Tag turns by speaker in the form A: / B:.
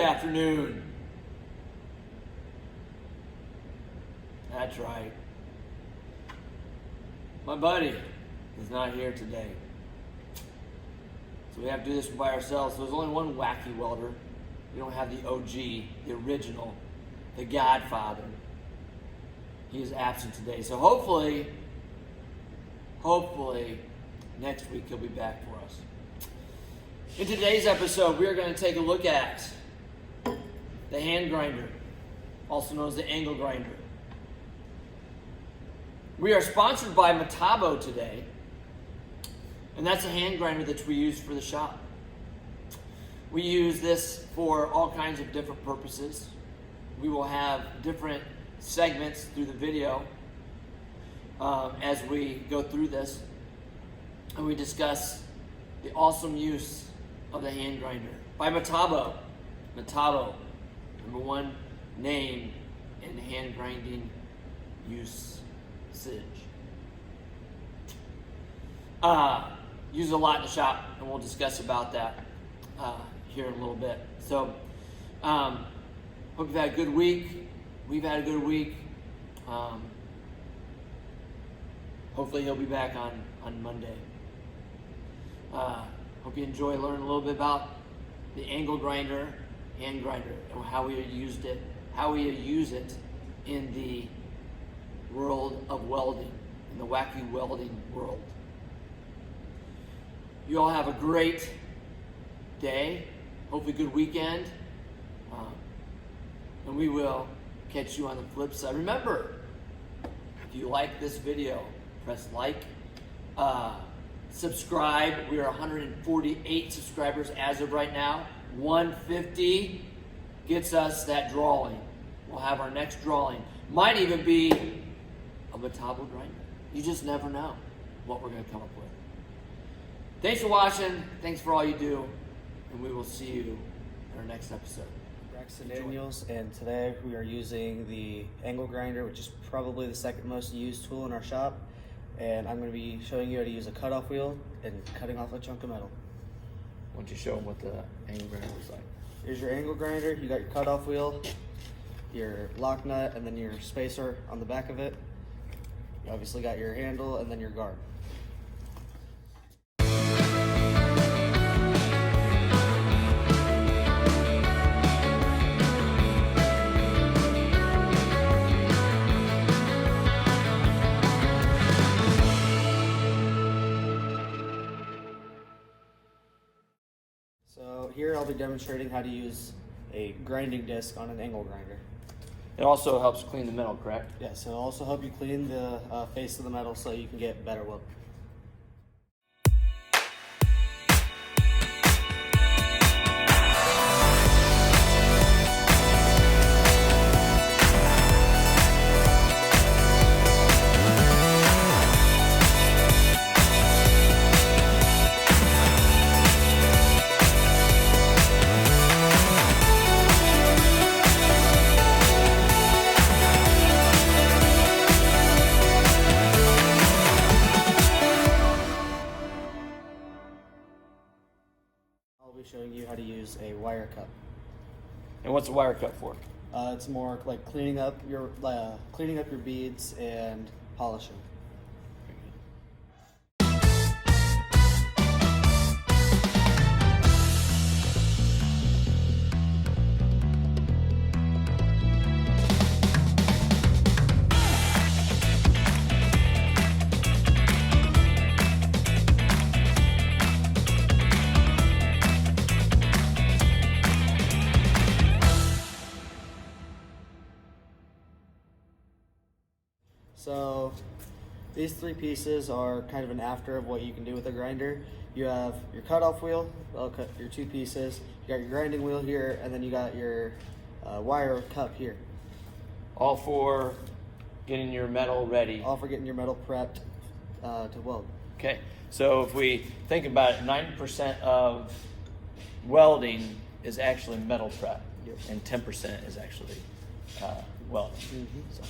A: afternoon. That's right. My buddy is not here today. So we have to do this by ourselves. So there's only one wacky welder. We don't have the OG, the original, the Godfather. He is absent today. So hopefully, next week he'll be back for us. In today's episode, we are going to take a look at the hand grinder, also known as the angle grinder. We are sponsored by Metabo today, and that's a hand grinder that we use for the shop. We use this for all kinds of different purposes. We will have different segments through the video as we go through this, and we discuss the awesome use of the hand grinder by Metabo. Metabo, #1 name in hand grinding usage. Use it a lot in the shop, and we'll discuss about that here in a little bit. So, hope you've had a good week. We've had a good week. Hopefully he'll be back on Monday. Hope you enjoy learning a little bit about the angle grinder, hand grinder, and how we used it, how we use it in the world of welding, in the wacky welding world. You all have a great day, hopefully good weekend, and we will catch you on the flip side. Remember, if you like this video, press like, subscribe. We are 148 subscribers as of right now. 150 gets us that drawing. We'll have our next drawing. Might even be a Metabo grinder. You just never know what we're going to come up with. Thanks for watching. Thanks for all you do. And we will see you in our next episode.
B: Braxton Daniels, and today we are using the angle grinder, which is probably the second most used tool in our shop. And I'm going to be showing you how to use a cutoff wheel and cutting off a chunk of metal.
A: Why don't you show them what the angle grinder looks like?
B: Here's your angle grinder. You got your cutoff wheel, your lock nut, and then your spacer on the back of it. You obviously got your handle and then your guard. So here I'll be demonstrating how to use a grinding disc on an angle grinder.
A: It also helps clean the metal, correct?
B: Yes, it'll also help you clean the face of the metal so you can get better weld. I'll be showing you how to use a wire cup.
A: And what's the wire cut for?
B: It's more like cleaning up your beads and polishing. So these three pieces are kind of an after of what you can do with a grinder. You have your cutoff wheel, that'll cut your two pieces. You got your grinding wheel here, and then you got your wire cup here.
A: All for getting your metal ready.
B: All for getting your metal prepped to weld.
A: Okay, so if we think about it, 90% of welding is actually metal prep,
B: Yep.
A: and 10% is actually welding.
B: Mm-hmm.
A: So.